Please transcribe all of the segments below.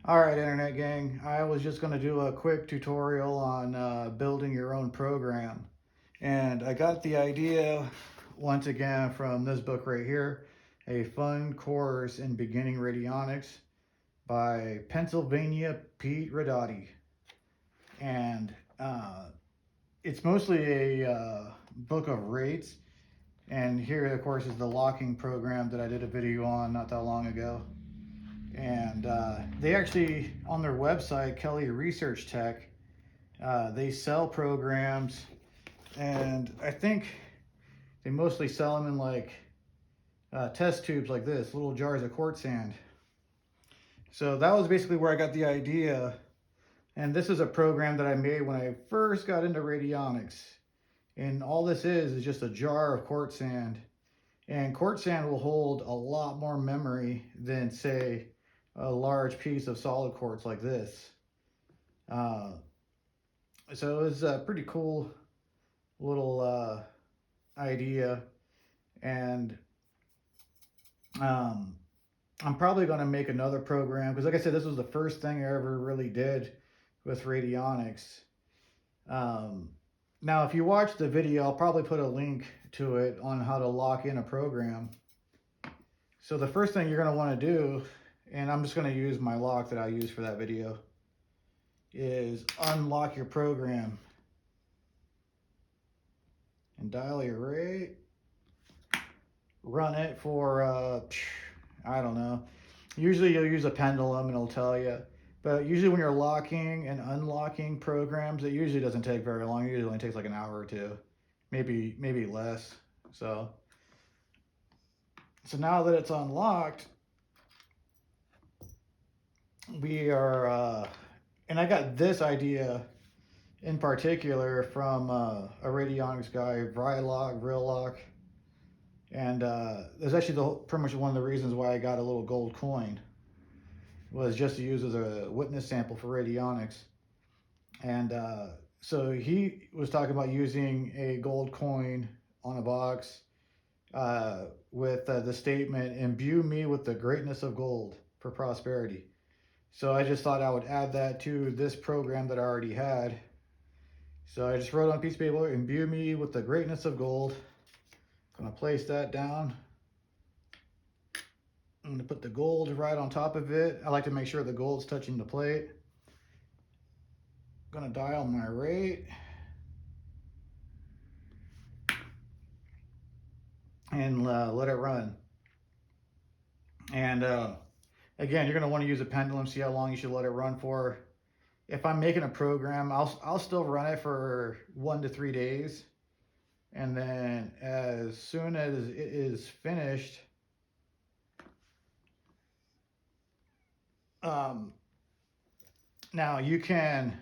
All right, Internet gang, I was just going to do a quick tutorial on building your own program. And I got the idea once again from this book right here, A Fun Course in Beginning Radionics by Pennsylvania Pete Radotti. And it's mostly a book of rates. And here, of course, is the locking program that I did a video on not that long ago. And they actually, on their website, Kelly Research Tech, they sell programs, and I think they mostly sell them in like test tubes like this, little jars of quartz sand. So that was basically where I got the idea. And this is a program that I made when I first got into radionics. And all this is just a jar of quartz sand. And quartz sand will hold a lot more memory than, say, a large piece of solid quartz like this. So it was a pretty cool little idea. And I'm probably going to make another program because, like I said, this was the first thing I ever really did with radionics. Now, if you watch the video, I'll probably put a link to it on how to lock in a program. So the first thing you're going to want to do, and I'm just going to use my lock that I used for that video, is unlock your program and dial your rate. Run it for, I don't know. Usually you'll use a pendulum and it'll tell you. But usually when you're locking and unlocking programs, it usually doesn't take very long. It usually only takes like an hour or two, maybe less. So now that it's unlocked, we are, and I got this idea in particular from a radionics guy, Vrylock. And there's actually pretty much one of the reasons why I got a little gold coin was just to use as a witness sample for radionics. And so he was talking about using a gold coin on a box with the statement, "Imbue me with the greatness of gold for prosperity." So I just thought I would add that to this program that I already had. So I just wrote on a piece of paper, "Imbue me with the greatness of gold." I'm gonna place that down. I'm gonna put the gold right on top of it. I like to make sure the gold's touching the plate. I'm gonna dial my rate. And let it run. And again, you're gonna wanna use a pendulum, see how long you should let it run for. If I'm making a program, I'll still run it for 1 to 3 days. And then as soon as it is finished, now you can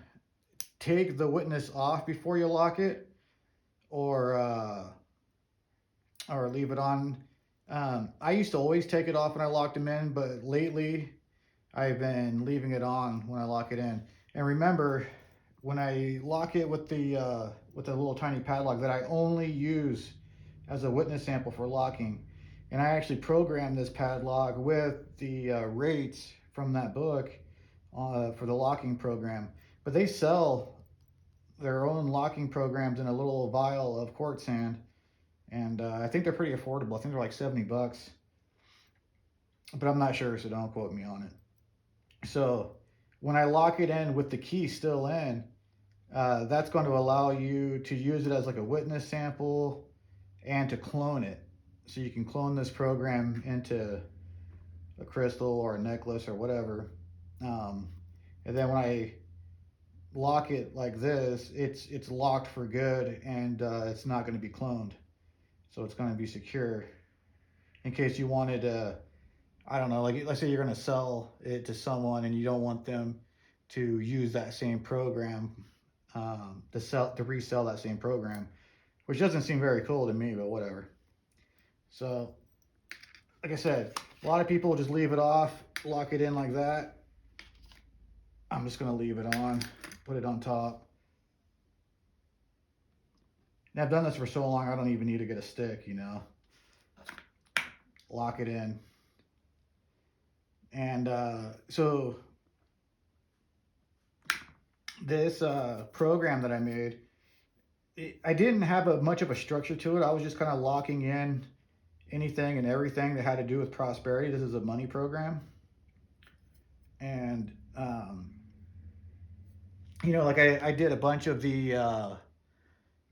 take the witness off before you lock it, or leave it on. I used to always take it off when I locked them in, but lately I've been leaving it on when I lock it in. And remember, when I lock it with the little tiny padlock that I only use as a witness sample for locking, and I actually programmed this padlock with the rates from that book for the locking program. But they sell their own locking programs in a little vial of quartz sand, and I think they're pretty affordable. I think they're like $70, but I'm not sure, so don't quote me on it. So when I lock it in with the key still in, that's going to allow you to use it as like a witness sample and to clone it. So you can clone this program into a crystal or a necklace or whatever. And then when I lock it like this, it's locked for good, and it's not going to be cloned. So it's going to be secure in case you wanted to, I don't know, like let's say you're going to sell it to someone and you don't want them to use that same program to resell that same program, which doesn't seem very cool to me, but whatever. So like I said, a lot of people will just leave it off, lock it in like that. I'm just going to leave it on, put it on top. Now I've done this for so long, I don't even need to get a stick, you know. Lock it in. And so this program that I made, I didn't have much of a structure to it. I was just kind of locking in anything and everything that had to do with prosperity. This is a money program. And, you know, like I did a bunch of the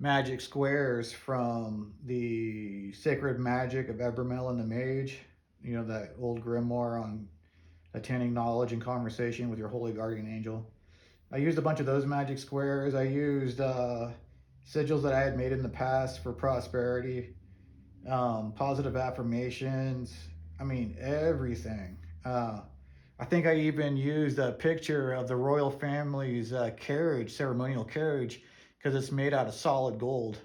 magic squares from the Sacred Magic of Ebermel and the Mage, you know, that old grimoire on attaining knowledge and conversation with your holy guardian angel. I used a bunch of those magic squares. I used sigils that I had made in the past for prosperity, positive affirmations. I mean, everything. I think I even used a picture of the royal family's carriage, ceremonial carriage, because it's made out of solid gold.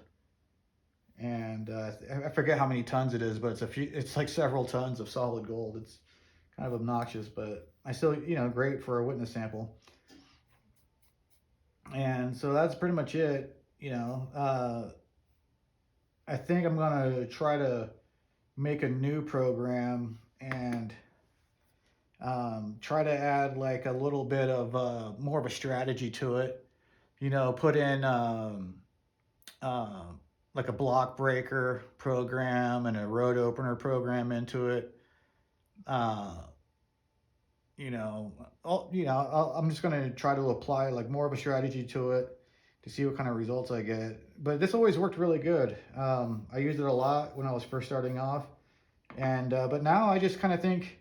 And I forget how many tons it is, but it's like several tons of solid gold. It's kind of obnoxious, but I still, you know, great for a witness sample. And so that's pretty much it. You know, I think I'm gonna try to make a new program and try to add like a little bit of more of a strategy to it. You know, put in like a block breaker program and a road opener program into it. You know, I'm just gonna try to apply like more of a strategy to it to see what kind of results I get. But this always worked really good. I used it a lot when I was first starting off, and but now I just kind of think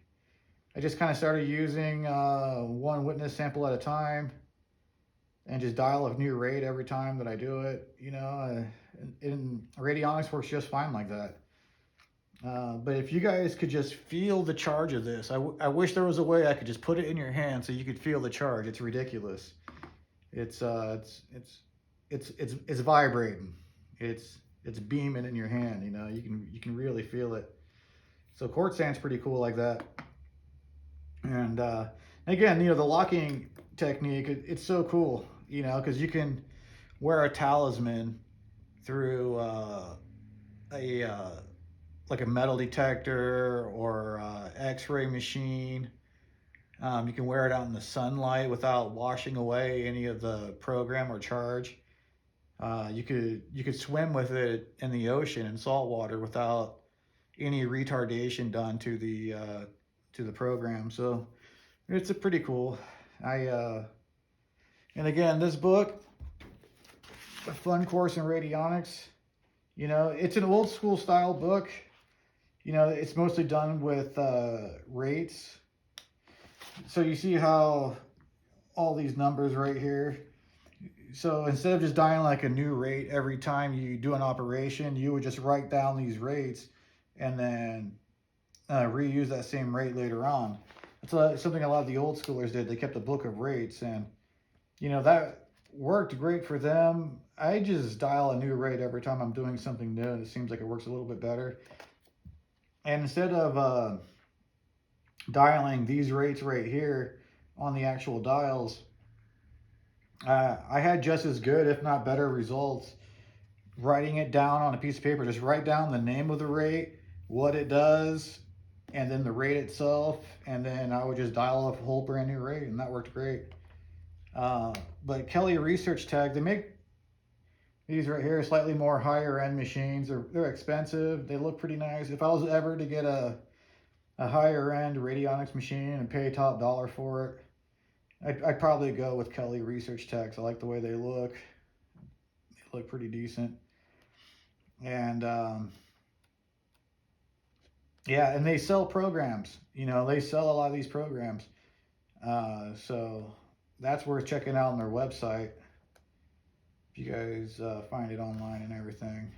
I just kind of started using one witness sample at a time, and just dial a new rate every time that I do it. You know, and Radionics works just fine like that. But if you guys could just feel the charge of this, I wish there was a way I could just put it in your hand so you could feel the charge. It's ridiculous. It's vibrating. It's beaming in your hand. You know, you can really feel it. So quartz sand's pretty cool like that. And again, you know, the locking technique, it's so cool. You know, because you can wear a talisman through like a metal detector or X-ray machine. You can wear it out in the sunlight without washing away any of the program or charge. You could swim with it in the ocean in salt water without any retardation done to the program. So it's a pretty cool. And again, this book, A Fun Course in Radionics, you know, it's an old school style book. You know, it's mostly done with rates. So you see how all these numbers right here. So instead of just dialing like a new rate every time you do an operation, you would just write down these rates and then reuse that same rate later on. That's something a lot of the old schoolers did. They kept a book of rates, and you know, that worked great for them. I just dial a new rate every time I'm doing something new, and it seems like it works a little bit better. And instead of dialing these rates right here on the actual dials, I had just as good, if not better, results writing it down on a piece of paper. Just write down the name of the rate, what it does, and then the rate itself, and then I would just dial up a whole brand new rate, and that worked great. But Kelly Research Tech, they make these right here, slightly more higher end machines. They're expensive. They look pretty nice. If I was ever to get a higher end radionics machine and pay top dollar for it, I'd probably go with Kelly Research Techs. I like the way they look. They look pretty decent. And yeah, and they sell programs. You know, they sell a lot of these programs. So that's worth checking out on their website. If you guys find it online and everything.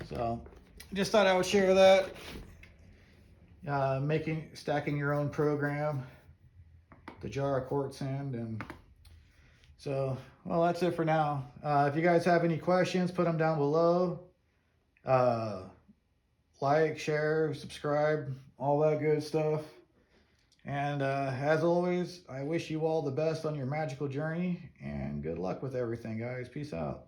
So just thought I would share that. Stacking your own program, the jar of quartz sand. And so, well, that's it for now. If you guys have any questions, put them down below. Like, share, subscribe, all that good stuff. And as always, I wish you all the best on your magical journey, and good luck with everything, guys. Peace out.